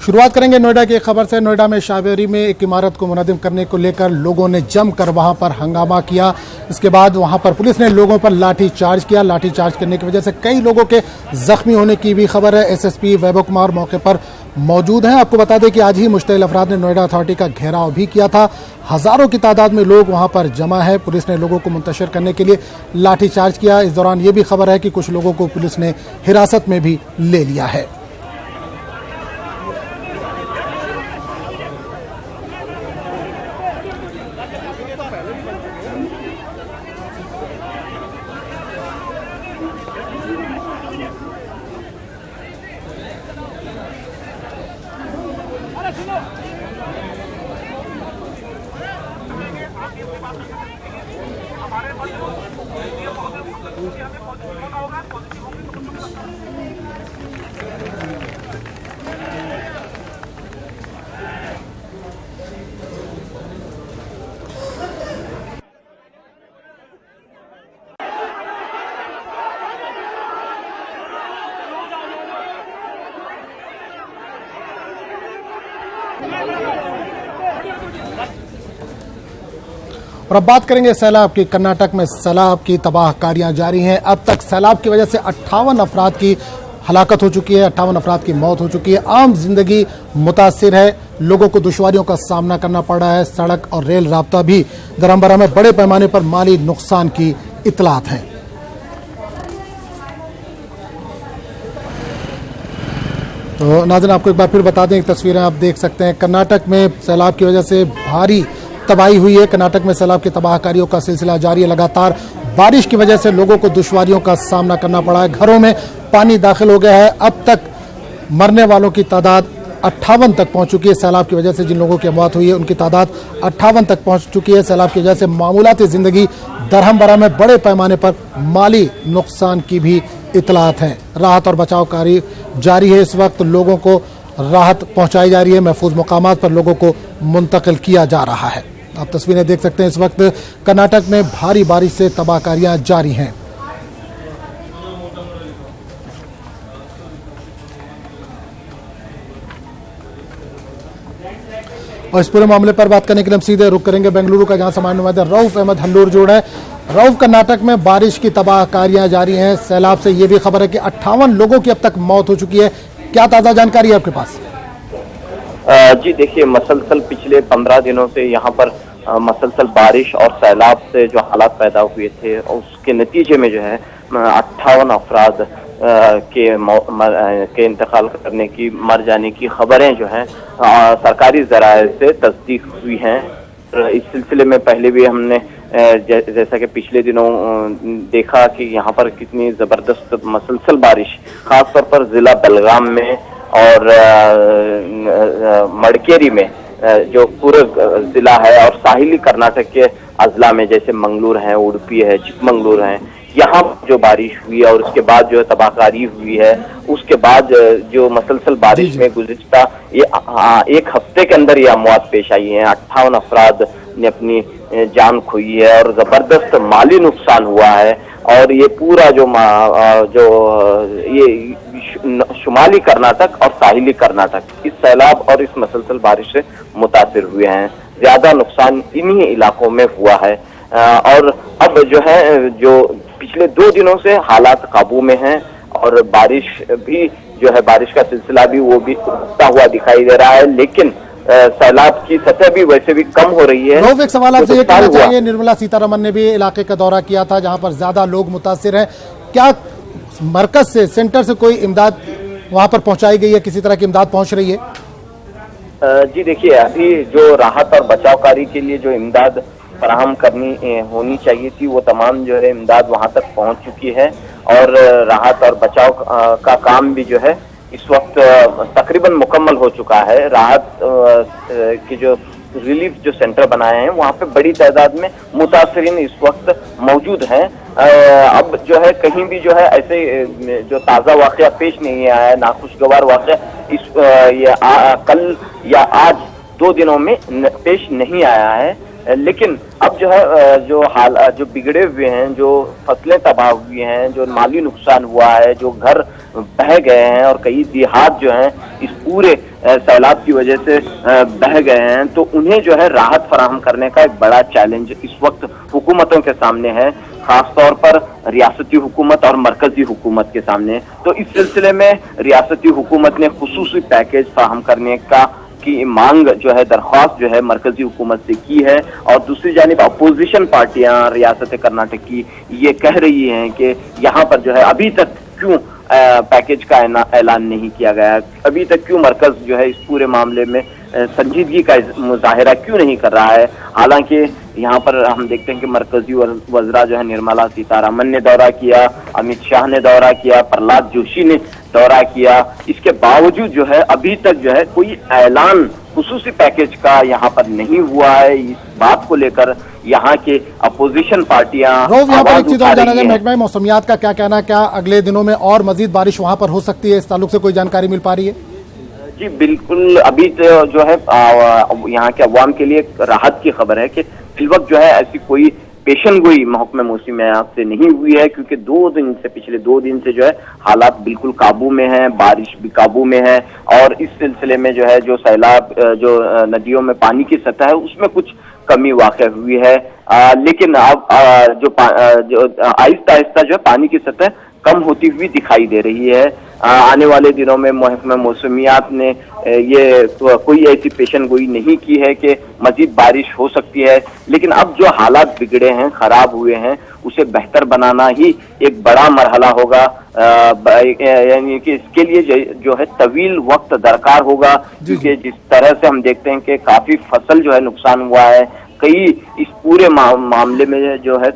शुरुआत करेंगे नोएडा की एक खबर से। नोएडा में शाहबेरी में एक इमारत को मुनहदिम करने को लेकर लोगों ने जमकर वहां पर हंगामा किया। इसके बाद वहां पर पुलिस ने लोगों पर लाठी चार्ज किया। लाठी चार्ज करने की वजह से कई लोगों के जख्मी होने की भी खबर है। एसएसपी वैभव कुमार मौके पर मौजूद हैं। आपको बता दें कि आज ही मुश्तइल अफराद ने नोएडा अथॉरिटी का घेराव भी किया था। हजारों की तादाद में लोग वहां पर जमा है। पुलिस ने लोगों को मुंतशिर करने के लिए लाठी चार्ज किया। इस दौरान ये भी खबर है कि कुछ लोगों को पुलिस ने हिरासत में भी ले लिया है। और अब बात करेंगे सैलाब की। कर्नाटक में सैलाब की तबाहकारियां जारी हैं। अब तक सैलाब की वजह से 58 अफराद की हलाकत हो चुकी है, 58 अफराद की मौत हो चुकी है। आम जिंदगी मुतासिर है, लोगों को दुश्वारियों का सामना करना पड़ रहा है। सड़क और रेल राब्ता भी दरमबरा में बड़े पैमाने पर माली नुकसान की इतलात हैं। तो नाज़रीन, आपको एक बार फिर बता दें, तस्वीरें आप देख सकते हैं। कर्नाटक में सैलाब की वजह से भारी तबाही हुई है। कर्नाटक में सैलाब की तबाहकारियों का सिलसिला जारी है। लगातार बारिश की वजह से लोगों को दुश्वारियों का सामना करना पड़ा है। घरों में पानी दाखिल हो गया है। अब तक मरने वालों की तादाद 58 तक पहुंच चुकी है। सैलाब की वजह से जिन लोगों की मौत हुई है उनकी तादाद 58 तक पहुंच चुकी है। सैलाब की वजह से मामूलाती जिंदगी दरहमबरा में बड़े पैमाने पर माली नुकसान की भी इतलात हैं। राहत और बचाव कार्य जारी है। इस वक्त लोगों को राहत पहुंचाई जा रही है। महफूज मुकामात पर लोगों को मुंतकिल किया जा रहा है। आप तस्वीरें देख सकते हैं। इस वक्त कर्नाटक में भारी बारिश से तबाहकारियां जारी हैं। और इस पूरे मामले पर बात करने के लिए हम सीधे रुक करेंगे बेंगलुरु का, जहां सामान्य नुमाइंदा रऊफ अहमद हल्लूर जुड़ है। रऊफ, कर्नाटक में बारिश की तबाहकारियां जारी हैं। सैलाब से यह भी खबर है कि 58 लोगों की अब तक मौत हो चुकी है। क्या ताजा जानकारी है आपके पास? जी देखिए, मसलसल पिछले 15 दिनों से यहाँ पर मसलसल बारिश और सैलाब से जो हालात पैदा हुए थे, उसके नतीजे में जो है 58 अफराद के इंतकाल करने की, मर जाने की खबरें जो हैं सरकारी ज़राए से तस्दीक हुई हैं। इस सिलसिले में पहले भी हमने जैसा कि पिछले दिनों देखा कि यहाँ पर कितनी ज़बरदस्त मसलसल बारिश, खासतौर पर ज़िला बेलगाम में और मड़केरी में, जो पूरे जिला है, और साहिली कर्नाटक के अजला में जैसे मंगलूर है, उडुपी है, चिकमंगलूर है, यहाँ जो बारिश हुई है और उसके बाद जो तबाहकारी हुई है, उसके बाद जो मसलसल बारिश में गुज़िश्ता एक हफ्ते के अंदर ये अमवात पेश आई हैं। 58 अफराद ने अपनी जान खोई है और जबरदस्त माली नुकसान हुआ है। और ये पूरा जो ये शुमाली कर्नाटक और साहिली कर्नाटक इस सैलाब और इस मसलसल बारिश से मुतासिर हुए हैं। ज्यादा नुकसान इन्हीं इलाकों में हुआ है। और अब जो है, जो पिछले 2 दिनों से हालात काबू में हैं और बारिश भी जो है, बारिश का सिलसिला भी वो भी उठता हुआ दिखाई दे रहा है, लेकिन सैलाब की सतह भी वैसे भी कम हो रही है। एक सवाल आपसे ये कहना चाहिए, निर्मला सीतारमन ने भी इलाके का दौरा किया था जहां पर ज्यादा लोग मुतासिर हैं। क्या मरकज से, सेंटर से कोई इमदाद वहां पर पहुंचाई गई है? किसी तरह की इमदाद पहुंच रही है? जी देखिए, अभी जो राहत और बचाव कार्य के लिए जो इमदाद फराहम करनी होनी चाहिए थी, वो तमाम जो है इमदाद वहां तक पहुंच चुकी है। और राहत और बचाव का काम भी जो है इस वक्त तकरीबन मुकम्मल हो चुका है। राहत की जो रिलीफ जो सेंटर बनाए हैं, वहाँ पे बड़ी तादाद में मुतासरीन इस वक्त मौजूद हैं। अब जो है कहीं भी जो है ऐसे जो ताज़ा वाक़या पेश नहीं आया है, नाखुशगवार वाक़या कल या आज 2 दिनों में पेश नहीं आया है। लेकिन अब जो है जो बिगड़े हुए हैं, जो फसलें तबाह हुई हैं, जो माली नुकसान हुआ है, जो घर बह गए हैं और कई देहात जो हैं इस पूरे सैलाब की वजह से बह गए हैं, तो उन्हें जो है राहत फराहम करने का एक बड़ा चैलेंज इस वक्त हुकूमतों के सामने है, खासतौर पर रियासती हुकूमत और मरकजी हुकूमत के सामने। तो इस सिलसिले में रियासती हुकूमत ने खुसूसी पैकेज फराहम करने की मांग जो है, दरख्वास्त जो है मरकजी हुकूमत से की है। और दूसरी जानिब अपोजिशन पार्टियां रियासत कर्नाटक की ये कह रही हैं कि यहाँ पर जो है अभी तक क्यों पैकेज का ऐलान नहीं किया गया, अभी तक क्यों मरकज जो है इस पूरे मामले में संजीदगी का मुजाहिरा क्यों नहीं कर रहा है। हालांकि यहाँ पर हम देखते हैं कि मरकजी वज़रा जो है निर्मला सीतारमन ने दौरा किया, अमित शाह ने दौरा किया, प्रहलाद जोशी ने दौरा किया, इसके बावजूद जो है अभी तक जो है कोई ऐलान खुसूसी पैकेज का यहाँ पर नहीं हुआ है। इस बात को लेकर यहाँ के अपोजिशन पार्टियां यहाँ पर एक चीज और जाना जाए, महकमा मौसमियात का क्या कहना है, क्या अगले दिनों में और मजीद बारिश वहाँ पर हो सकती है? इस ताल्लुक से कोई जानकारी मिल पा रही है? जी बिल्कुल, अभी तो जो है यहाँ के अवाम के लिए राहत की खबर है कि फिलवक्त जो है ऐसी कोई पेशन गोई महकमे मौसमियात से नहीं हुई है, क्योंकि पिछले 2 दिन से जो है हालात बिल्कुल काबू में हैं, बारिश भी काबू में है। और इस सिलसिले में जो है जो सैलाब जो नदियों में पानी की सतह है उसमें कुछ कमी वाक़ हुई है, लेकिन अब जो आहिस्ता आहिस्ता जो है पानी की सतह कम होती हुई दिखाई दे रही है। आने वाले दिनों में महकमा मौसमियात ने ये कोई ऐसी पेशन गोई नहीं की है कि मजीद बारिश हो सकती है, लेकिन अब जो हालात बिगड़े हैं, खराब हुए हैं, उसे बेहतर बनाना ही एक बड़ा मरहला होगा। यानी कि इसके लिए जो है तवील वक्त दरकार होगा, क्योंकि जिस तरह से हम देखते हैं कि काफी फसल जो है नुकसान हुआ है, कई इस पूरे मामले में जो है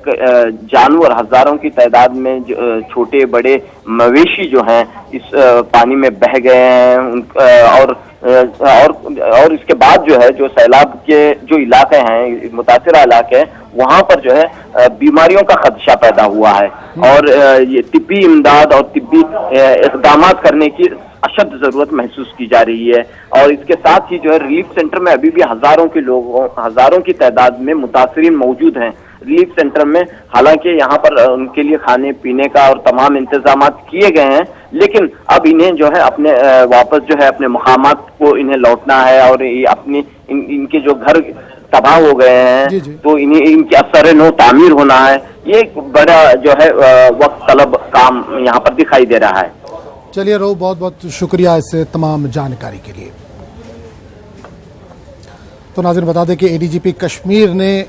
जानवर हजारों की तादाद में छोटे बड़े मवेशी जो हैं इस पानी में बह गए हैं। और इसके बाद जो है जो सैलाब के जो इलाके हैं, मुतासिरा इलाके हैं, वहां पर जो है बीमारियों का खदशा पैदा हुआ है और ये तिब्बी इमदाद और तिब्बी इक़दाम करने की अशद जरूरत महसूस की जा रही है। और इसके साथ ही जो है रिलीफ सेंटर में अभी भी हजारों की तादाद में मुतासरीन मौजूद हैं रिलीफ सेंटर में। हालांकि यहाँ पर उनके लिए खाने पीने का और तमाम इंतजाम किए गए हैं, लेकिन अब इन्हें जो है अपने वापस जो है अपने मकामात को इन्हें लौटना है और ये इनके जो घर तबाह हो गए हैं तो इनके असर नो तामीर होना है। ये एक बड़ा जो है वक्त तलब काम यहाँ पर दिखाई दे रहा है। चलिए रो, बहुत बहुत शुक्रिया इस तमाम जानकारी के लिए। तो नाज़रीन बता दें कि एडीजीपी कश्मीर ने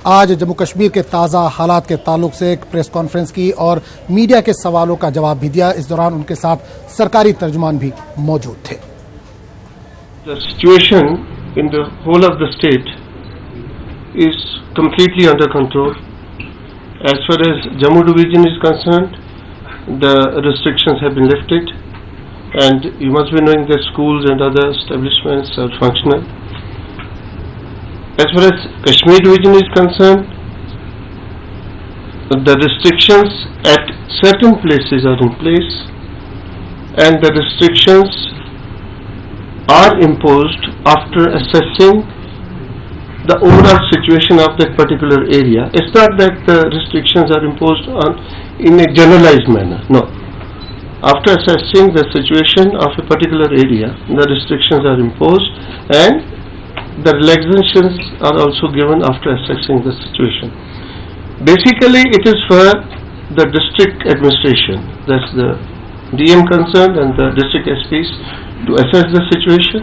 आज जम्मू कश्मीर के ताज़ा हालात के ताल्लुक से एक प्रेस कॉन्फ्रेंस की और मीडिया के सवालों का जवाब भी दिया। इस दौरान उनके साथ सरकारी तर्जुमान भी मौजूद थे। The situation in the whole of the state is completely under control. As far as Jammu division is concerned, the restrictions have been lifted, and you must be knowing that schools and other establishments are functional. As far as Kashmir division is concerned, the restrictions at certain places are in place, and the restrictions are imposed after assessing the overall situation of that particular area. It's not that the restrictions are imposed in a generalized manner. No. After assessing the situation of a particular area, the restrictions are imposed and the relaxations are also given after assessing the situation. Basically, it is for the district administration, that's the DM concerned and the district SPs, to assess the situation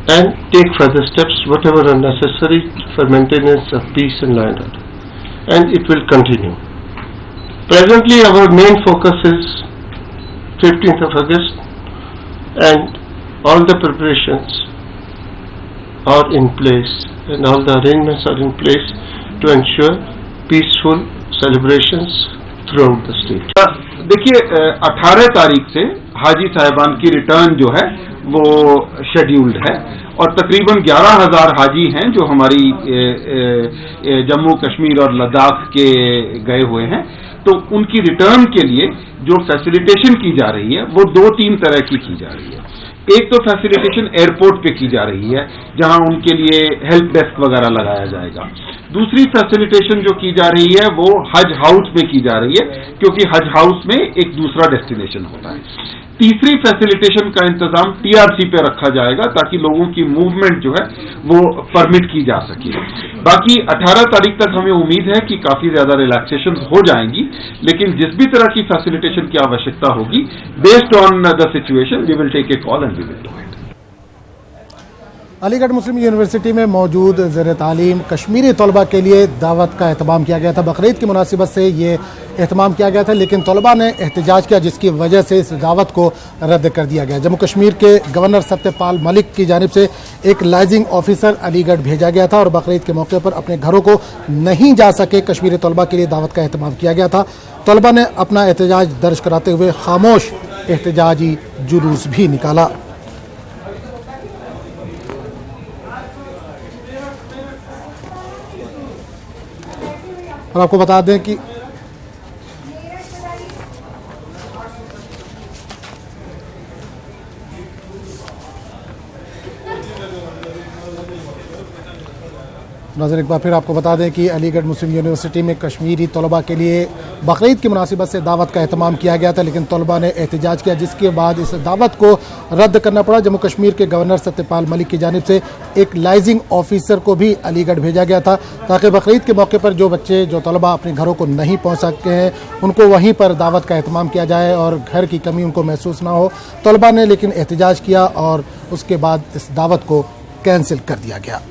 and take further steps whatever are necessary for maintenance of peace and law and order. And it will continue. Presently our main focus is 15th of August, and all the preparations are in place and all the arrangements are in place to ensure peaceful celebrations throughout the state. देखिए 18 तारीख से हाजी साहिबान की return जो है वो scheduled है और तकरीबन 11,000 हाजी हैं जो हमारी जम्मू कश्मीर और लद्दाख के गए हुए हैं। तो उनकी रिटर्न के लिए जो फैसिलिटेशन की जा रही है वो 2-3 तरह की जा रही है। एक तो फैसिलिटेशन एयरपोर्ट पे की जा रही है, जहां उनके लिए हेल्प डेस्क वगैरह लगाया जाएगा। दूसरी फैसिलिटेशन जो की जा रही है वो हज हाउस में की जा रही है, क्योंकि हज हाउस में एक दूसरा डेस्टिनेशन होता है। तीसरी फैसिलिटेशन का इंतजाम टीआरसी पे रखा जाएगा, ताकि लोगों की मूवमेंट जो है वो परमिट की जा सके। बाकी 18 तारीख तक हमें उम्मीद है कि काफी ज्यादा रिलैक्सेशन हो जाएंगी, लेकिन जिस भी तरह की फैसिलिटेशन की आवश्यकता होगी, based on the situation we will take a call and we will do it. Aligarh Muslim University में मौजूद ज़ेर तालीम कश्मीरी तलबा के लिए दावत का एहतमाम किया गया था। बकरीद की मुनासिबत से ये एहतमाम किया गया था, लेकिन तलबा ने एहतजाज किया, जिसकी वजह से इस दावत को रद्द कर दिया गया। जम्मू कश्मीर के गवर्नर सत्यपाल मलिक की जानिब से एक लाइजिंग ऑफिसर अलीगढ़ भेजा गया था और बकरीद के मौके पर अपने घरों को नहीं जा सके कश्मीरी तलबा के लिए दावत का एहतमाम किया गया था। तलबा ने अपना एहतजाज दर्ज कराते हुए खामोश एहतजाजी जुलूस भी निकाला। और आपको बता दें कि नाज़रीन, एक बार फिर आपको बता दें कि अलीगढ़ मुस्लिम यूनिवर्सिटी में कश्मीरी तलबा के लिए बकरीद की मुनासिबत से दावत का एहतमाम किया गया था, लेकिन तलबा ने एहतजाज किया, जिसके बाद इस दावत को रद्द करना पड़ा। जम्मू कश्मीर के गवर्नर सत्यपाल मलिक की जानिब से एक लाइजिंग ऑफिसर को भी अलीगढ़ भेजा गया था, ताकि बकरीद के मौके पर जो बच्चे, जो तलबा अपने घरों को नहीं पहुँच सकते हैं, उनको वहीं पर दावत का एहतमाम किया जाए और घर की कमी उनको महसूस ना हो। तलबा ने लेकिन एहतजाज किया और उसके बाद इस दावत को कैंसिल कर दिया गया।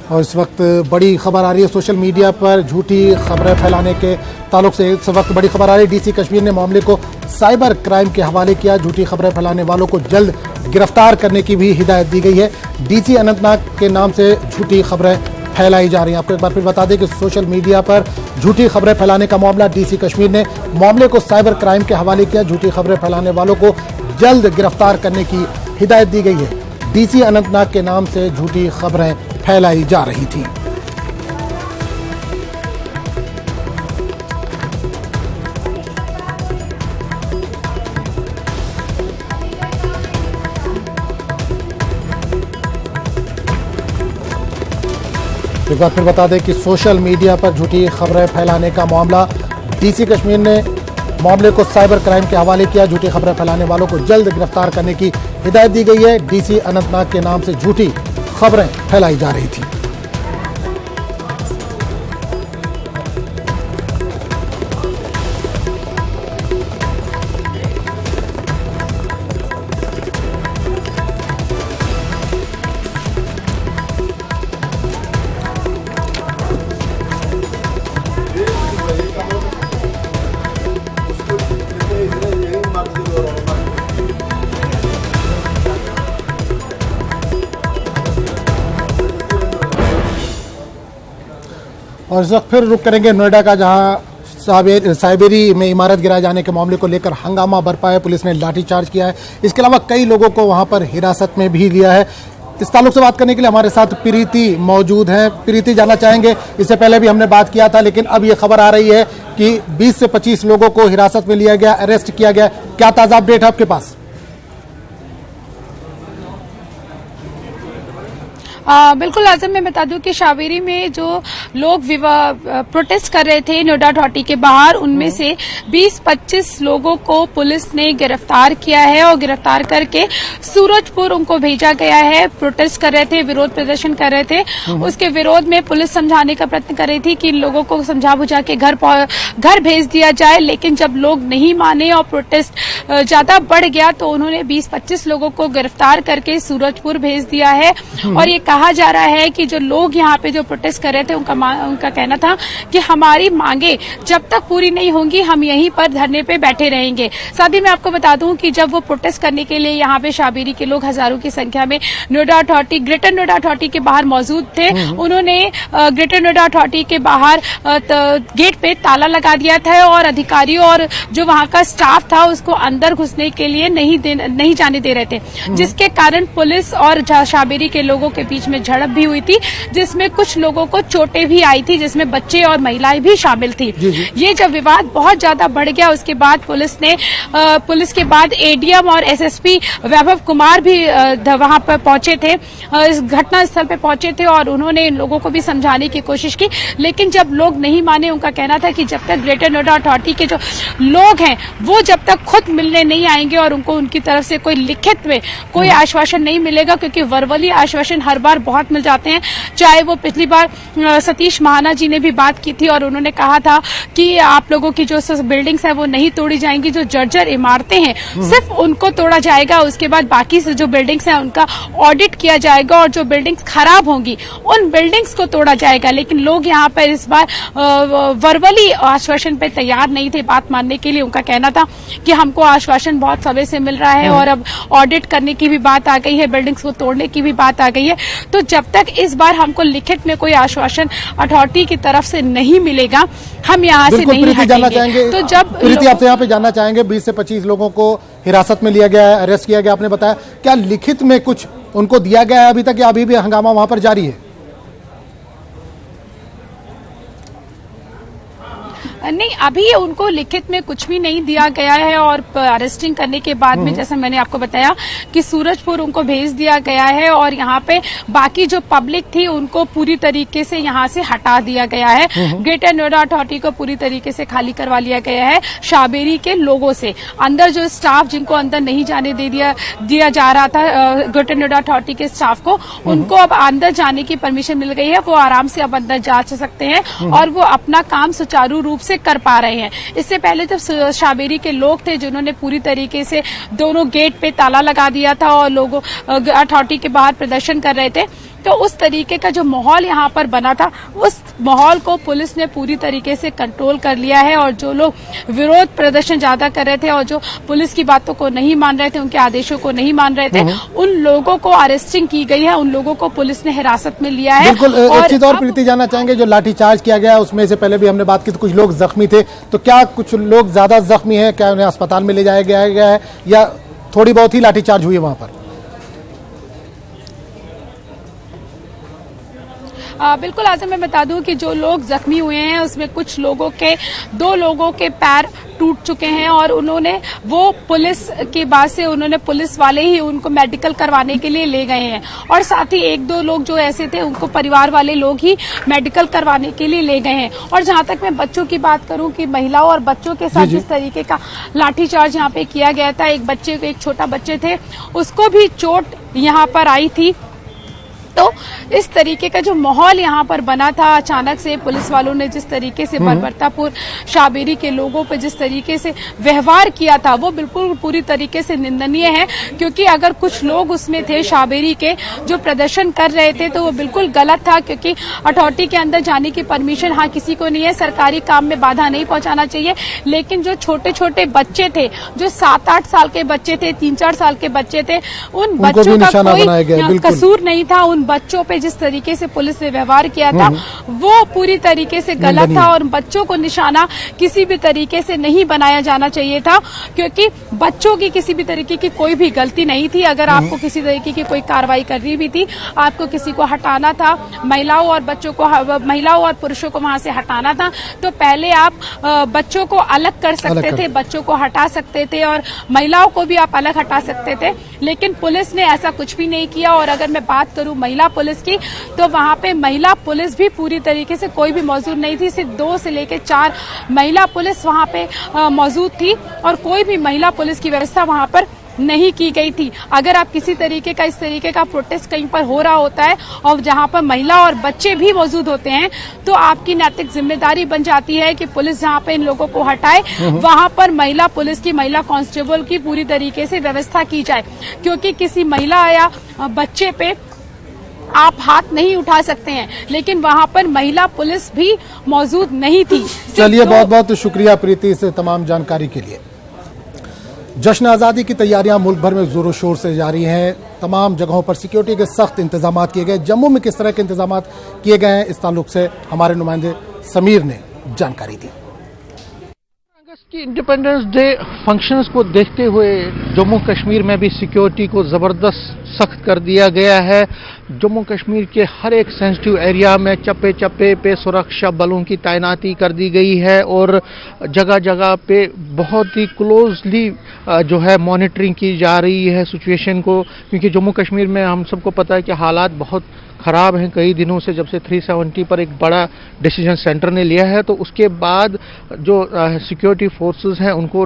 और इस वक्त बड़ी खबर आ रही है सोशल मीडिया पर झूठी खबरें फैलाने के ताल्लुक से। इस वक्त बड़ी खबर आ रही है, डीसी कश्मीर ने मामले को साइबर क्राइम के हवाले किया। झूठी खबरें फैलाने वालों को जल्द गिरफ्तार करने की भी हिदायत दी गई है। डीसी अनंतनाग के नाम से झूठी खबरें फैलाई जा रही हैं। आपको एक बार फिर बता दें कि सोशल मीडिया पर झूठी खबरें फैलाने का मामला, डीसी कश्मीर ने मामले को साइबर क्राइम के हवाले किया। झूठी खबरें फैलाने वालों को जल्द गिरफ्तार करने की हिदायत दी गई है। डीसी अनंतनाग के नाम से झूठी खबरें फैलाई जा रही थी। एक बार फिर बता दें कि सोशल मीडिया पर झूठी खबरें फैलाने का मामला, डीसी कश्मीर ने मामले को साइबर क्राइम के हवाले किया। झूठी खबरें फैलाने वालों को जल्द गिरफ्तार करने की हिदायत दी गई है। डीसी अनंतनाग के नाम से झूठी खबरें फैलाई जा रही थी। और इस वक्त फिर रुक करेंगे नोएडा का, जहां साइबेरी में इमारत गिराए जाने के मामले को लेकर हंगामा बरपा है। पुलिस ने लाठीचार्ज किया है। इसके अलावा कई लोगों को वहां पर हिरासत में भी लिया है। इस ताल्लुक से बात करने के लिए हमारे साथ प्रीति मौजूद हैं। प्रीति, जानना चाहेंगे, इससे पहले भी हमने बात किया था, लेकिन अब ये खबर आ रही है कि 20 से 25 लोगों को हिरासत में लिया गया, अरेस्ट किया गया। क्या ताज़ा अपडेट है आपके पास? बिल्कुल आजम, मैं बता दूं कि शावेरी में जो लोग प्रोटेस्ट कर रहे थे नोएडा अथॉरिटी के बाहर, उनमें से 20-25 लोगों को पुलिस ने गिरफ्तार किया है और गिरफ्तार करके सूरजपुर उनको भेजा गया है। प्रोटेस्ट कर रहे थे, विरोध प्रदर्शन कर रहे थे। उसके विरोध में पुलिस समझाने का प्रयत्न कर रही थी कि इन लोगों को समझा बुझा के घर भेज दिया जाए, लेकिन जब लोग नहीं माने और प्रोटेस्ट ज्यादा बढ़ गया तो उन्होंने 20-25 लोगों को गिरफ्तार करके सूरजपुर भेज दिया है। और ये कहा जा रहा है कि जो लोग यहाँ पे जो प्रोटेस्ट कर रहे थे, उनका कहना था कि हमारी मांगे जब तक पूरी नहीं होंगी हम यहीं पर धरने पे बैठे रहेंगे। साथ ही मैं आपको बता दूं कि जब वो प्रोटेस्ट करने के लिए यहाँ पे शावेरी के लोग हजारों की संख्या में Noida authority, greater Noida authority के बाहर मौजूद थे, उन्होंने ग्रेटर नोएडा अथॉरिटी के बाहर गेट पे ताला लगा दिया था और अधिकारियों और जो वहां का स्टाफ था उसको अंदर घुसने के लिए नहीं जाने दे रहे थे, जिसके कारण पुलिस और शावेरी के लोगों के बीच बीच में झड़प भी हुई थी, जिसमें कुछ लोगों को चोटें भी आई थी, जिसमें बच्चे और महिलाएं भी शामिल थी। ये जब विवाद बहुत ज्यादा बढ़ गया, उसके बाद पुलिस के बाद एडीएम और एसएसपी वैभव कुमार भी वहां पर पहुंचे थे, इस घटना स्थल पे पहुंचे थे और उन्होंने इन लोगों को भी समझाने की कोशिश की। लेकिन जब लोग नहीं माने, उनका कहना था कि जब तक ग्रेटर नोएडा अथॉरिटी के जो लोग हैं वो जब तक खुद मिलने नहीं आएंगे और उनको उनकी तरफ से कोई लिखित में कोई आश्वासन नहीं मिलेगा, क्योंकि वर्बली आश्वासन हर बार बहुत मिल जाते हैं। चाहे वो पिछली बार सतीश महाना जी ने भी बात की थी और उन्होंने कहा था कि आप लोगों की जो बिल्डिंग्स है वो नहीं तोड़ी जाएंगी, जो जर्जर इमारतें हैं सिर्फ उनको तोड़ा जाएगा, उसके बाद बाकी से जो बिल्डिंग्स हैं उनका ऑडिट किया जाएगा और जो बिल्डिंग्स खराब होंगी उन बिल्डिंग्स को तोड़ा जाएगा। लेकिन लोग यहाँ पर इस बार वर्बली आश्वासन पे तैयार नहीं थे बात मानने के लिए। उनका कहना था कि हमको आश्वासन बहुत समय से मिल रहा है और अब ऑडिट करने की भी बात आ गई है, बिल्डिंग्स को तोड़ने की भी बात आ गई है। तो जब तक इस बार हमको लिखित में कोई आश्वासन अथॉरिटी की तरफ से नहीं मिलेगा, हम यहाँ से नहीं हटेंगे। तो जब प्रीति, आपसे यहाँ पे जानना चाहेंगे, 20 से 25 लोगों को हिरासत में लिया गया है, अरेस्ट किया गया, आपने बताया, क्या लिखित में कुछ उनको दिया गया है अभी तक, या अभी भी हंगामा वहां पर जारी है? नहीं, अभी उनको लिखित में कुछ भी नहीं दिया गया है और अरेस्टिंग करने के बाद में जैसे मैंने आपको बताया कि सूरजपुर उनको भेज दिया गया है और यहाँ पे बाकी जो पब्लिक थी उनको पूरी तरीके से यहाँ से हटा दिया गया है। ग्रेटर नोएडा अथॉरिटी को पूरी तरीके से खाली करवा लिया गया है शाबेरी के लोगों से। अंदर जो स्टाफ जिनको अंदर नहीं जाने दिया जा रहा था ग्रेटर नोएडा अथॉरिटी के स्टाफ को, उनको अब अंदर जाने की परमिशन मिल गई है। वो आराम से अब अंदर जा सकते हैं और वो अपना काम सुचारू रूप से कर पा रहे हैं। इससे पहले जब शाबेरी के लोग थे जिन्होंने पूरी तरीके से दोनों गेट पे ताला लगा दिया था और लोगों अथॉरिटी के बाहर प्रदर्शन कर रहे थे, तो उस तरीके का जो माहौल यहाँ पर बना था उस माहौल को पुलिस ने पूरी तरीके से कंट्रोल कर लिया है। और जो लोग विरोध प्रदर्शन ज्यादा कर रहे थे और जो पुलिस की बातों को नहीं मान रहे थे, उनके आदेशों को नहीं मान रहे थे, उन लोगों को अरेस्टिंग की गई है, उन लोगों को पुलिस ने हिरासत में लिया है। बिल्कुल, एक चीज और प्रीति जानना चाहेंगे, जो लाठीचार्ज किया गया उसमें से पहले भी हमने बात की तो कुछ लोग जख्मी थे, तो क्या कुछ लोग ज्यादा जख्मी है, क्या उन्हें अस्पताल में ले जाया गया है या थोड़ी बहुत ही लाठीचार्ज हुई है वहां पर? बिल्कुल आजम, मैं बता दूं कि जो लोग जख्मी हुए हैं उसमें कुछ लोगों के 2 लोगों के पैर टूट चुके हैं और उन्होंने वो पुलिस की बात से उन्होंने पुलिस वाले ही उनको मेडिकल करवाने के लिए ले गए हैं और साथ ही 1-2 लोग जो ऐसे थे उनको परिवार वाले लोग ही मेडिकल करवाने के लिए ले गए हैं। और जहां तक मैं बच्चों की बात करूं कि महिलाओं और बच्चों के साथ जिस तरीके का लाठीचार्ज यहाँ पे किया गया था, एक छोटा बच्चे थे उसको भी चोट यहाँ पर आई थी। तो इस तरीके का जो माहौल यहाँ पर बना था, अचानक से पुलिस वालों ने जिस तरीके से बर्बरतापुर शाबेरी के लोगों पर जिस तरीके से व्यवहार किया था वो बिल्कुल पूरी तरीके से निंदनीय है। क्योंकि अगर कुछ लोग उसमें थे शाबेरी के जो प्रदर्शन कर रहे थे तो वो बिल्कुल गलत था, क्योंकि अथॉरिटी के अंदर जाने की परमिशन हाँ किसी को नहीं है, सरकारी काम में बाधा नहीं पहुंचाना चाहिए। लेकिन जो छोटे छोटे बच्चे थे, जो 7-8 साल के बच्चे थे, 3-4 साल के बच्चे थे, उन बच्चों का कोई कसूर नहीं था। उन बच्चों पे जिस तरीके से पुलिस ने व्यवहार किया था वो पूरी तरीके से गलत था और बच्चों को निशाना किसी भी तरीके से नहीं बनाया जाना चाहिए था, क्योंकि बच्चों की किसी भी तरीके की कोई भी गलती नहीं थी। अगर आपको किसी तरीके की कोई कार्रवाई करनी भी थी, आपको किसी को हटाना था, महिलाओं और पुरुषों को वहां से हटाना था, तो पहले आप बच्चों को अलग कर सकते थे, बच्चों को हटा सकते थे और महिलाओं को भी आप अलग हटा सकते थे। लेकिन पुलिस ने ऐसा कुछ भी नहीं किया। और अगर मैं बात करूं महिला पुलिस की, तो वहां पे महिला पुलिस भी पूरी तरीके से कोई भी मौजूद नहीं थी। सिर्फ 2 से लेकर 4 महिला पुलिस वहां पे मौजूद थी और कोई भी महिला पुलिस की व्यवस्था वहां पर नहीं की गई थी। अगर आप किसी तरीके का इस तरीके का प्रोटेस्ट कहीं पर हो रहा होता है और जहां पर महिला और बच्चे भी मौजूद होते हैं, तो आपकी नैतिक जिम्मेदारी बन जाती है कि पुलिस जहां पे इन लोगों को हटाए वहां पर महिला पुलिस की, महिला कांस्टेबल की पूरी तरीके से व्यवस्था की जाए। क्योंकि किसी महिला या बच्चे पे आप हाथ नहीं उठा सकते हैं, लेकिन वहां पर महिला पुलिस भी मौजूद नहीं थी। चलिए, बहुत बहुत शुक्रिया प्रीति इस तमाम जानकारी के लिए। जश्न आज़ादी की तैयारियां मुल्क भर में जोरों शोर से जारी हैं। तमाम जगहों पर सिक्योरिटी के सख्त इंतजाम किए गए। जम्मू में किस तरह के इंतजाम किए गए हैं, इस ताल्लुक से हमारे नुमाइंदे समीर ने जानकारी दी। कि इंडिपेंडेंस डे फंक्शंस को देखते हुए जम्मू कश्मीर में भी सिक्योरिटी को ज़बरदस्त सख्त कर दिया गया है। जम्मू कश्मीर के हर एक सेंसिटिव एरिया में चप्पे चप्पे पे सुरक्षा बलों की तैनाती कर दी गई है और जगह जगह पे बहुत ही क्लोजली जो है मॉनिटरिंग की जा रही है सिचुएशन को, क्योंकि जम्मू कश्मीर में हम सबको पता है कि हालात बहुत ख़राब हैं कई दिनों से। जब से 370 पर एक बड़ा डिसीजन सेंटर ने लिया है तो उसके बाद जो सिक्योरिटी फोर्सेस हैं उनको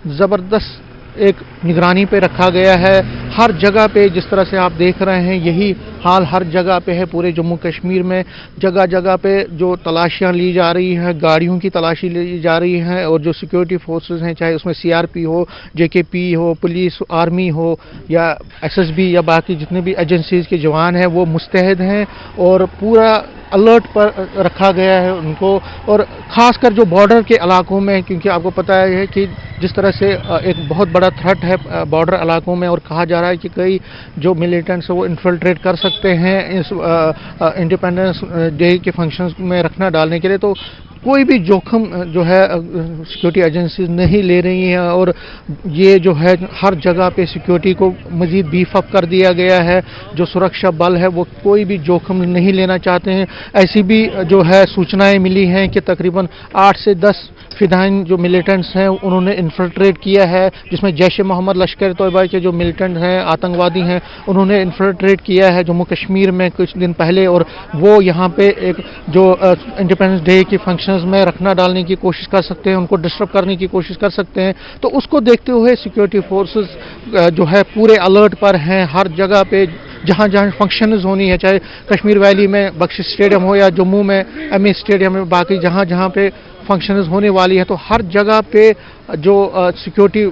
ज़बरदस्त एक निगरानी पे रखा गया है। हर जगह पे जिस तरह से आप देख रहे हैं यही हाल हर जगह पे है पूरे जम्मू कश्मीर में। जगह जगह पे जो तलाशियां ली जा रही हैं, गाड़ियों की तलाशी ली जा रही हैं और जो सिक्योरिटी फोर्सेस हैं, चाहे उसमें सीआरपी हो, जेकेपी हो, पुलिस, आर्मी हो या एसएसबी या बाकी जितने भी एजेंसीज के जवान हैं वो मुस्तैद हैं और पूरा अलर्ट पर रखा गया है उनको। और ख़ासकर जो बॉर्डर के इलाकों में, क्योंकि आपको पता है कि जिस तरह से एक बहुत बड़ा थ्रेट है बॉर्डर इलाकों में और कहा जा रहा है कि कई जो मिलिटेंट्स हैं वो इन्फिल्ट्रेट कर सकते हैं इस इंडिपेंडेंस डे के फंक्शंस में रखना डालने के लिए, तो कोई भी जोखिम जो है सिक्योरिटी एजेंसीज नहीं ले रही हैं और ये जो है हर जगह पे सिक्योरिटी को मज़ीद बीफ अप कर दिया गया है। जो सुरक्षा बल है वो कोई भी जोखिम नहीं लेना चाहते हैं। ऐसी भी जो है सूचनाएं मिली हैं कि तकरीबन 8 से 10 फिदाइन जो मिलिटेंट्स हैं उन्होंने इन्फिल्ट्रेट किया है, जिसमें जैश-ए-मोहम्मद लश्कर तोयबा के जो मिलिटेंट हैं, आतंकवादी हैं, उन्होंने इन्फिल्ट्रेट किया है जम्मू कश्मीर में कुछ दिन पहले और वो यहाँ पे एक जो इंडिपेंडेंस डे के फंक्शंस में रखना डालने की कोशिश कर सकते हैं, उनको डिस्टर्ब करने की कोशिश कर सकते हैं। तो उसको देखते हुए सिक्योरिटी फोर्सेस जो है पूरे अलर्ट पर हैं। हर जगह पे जहाँ जहाँ फंक्शंस होनी है, चाहे कश्मीर वैली में बख्शी स्टेडियम हो या जम्मू में एमए स्टेडियम में, बाकी जहाँ जहाँ पे फंक्शंस होने वाली है तो हर जगह पे जो सिक्योरिटी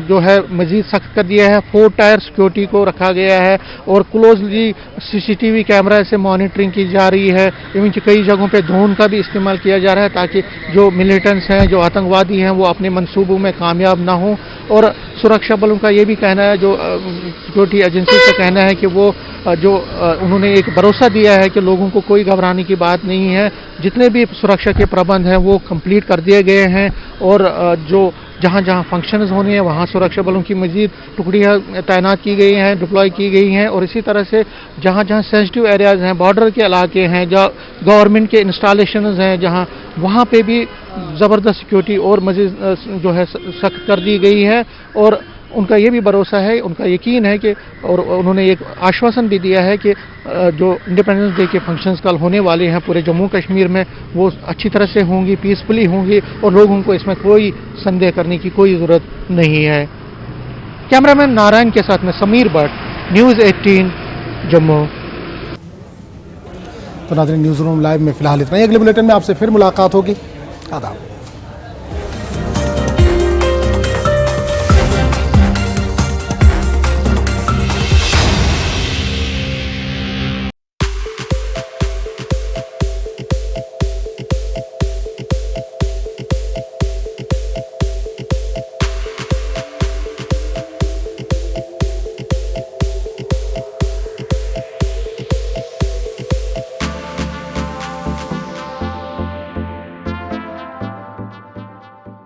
जो है मज़ीद सख्त कर दिया है। 4 टायर सिक्योरिटी को रखा गया है और क्लोजली सीसीटीवी कैमरा से मॉनिटरिंग की जा रही है। इवन कि कई जगहों पे ड्रोन का भी इस्तेमाल किया जा रहा है ताकि जो मिलिटेंट्स हैं, जो आतंकवादी हैं, वो अपने मंसूबों में कामयाब ना हों। और सुरक्षा बलों का ये भी कहना है, जो सिक्योरिटी एजेंसी का कहना है कि वो जो उन्होंने एक भरोसा दिया है कि लोगों को कोई घबराने की बात नहीं है। जितने भी सुरक्षा के प्रबंध हैं वो कंप्लीट कर दिए गए हैं और जो जहाँ जहाँ फंक्शंस होने हैं वहाँ सुरक्षा बलों की मज़ीद टुकड़ियाँ तैनात की गई हैं, डिप्लॉय की गई हैं। और इसी तरह से जहाँ जहाँ सेंसिटिव एरियाज़ हैं, बॉर्डर के इलाके हैं, जहाँ गवर्नमेंट के इंस्टॉलेशंस हैं, जहाँ वहाँ पे भी ज़बरदस्त सिक्योरिटी और मज़ीद जो है सख्त कर दी गई है। और उनका ये भी भरोसा है, उनका यकीन है कि, और उन्होंने एक आश्वासन भी दिया है कि जो इंडिपेंडेंस डे के फंक्शंस कल होने वाले हैं पूरे जम्मू कश्मीर में वो अच्छी तरह से होंगी, पीसफुली होंगी और लोगों को इसमें कोई संदेह करने की कोई ज़रूरत नहीं है। कैमरामैन नारायण के साथ में समीर भट्ट, न्यूज़ 18 जम्मू। तो नाज़रीन, न्यूज़ रूम लाइव में फिलहाल इतना ही। अगले बुलेटिन में आपसे फिर मुलाकात होगी। आदाब।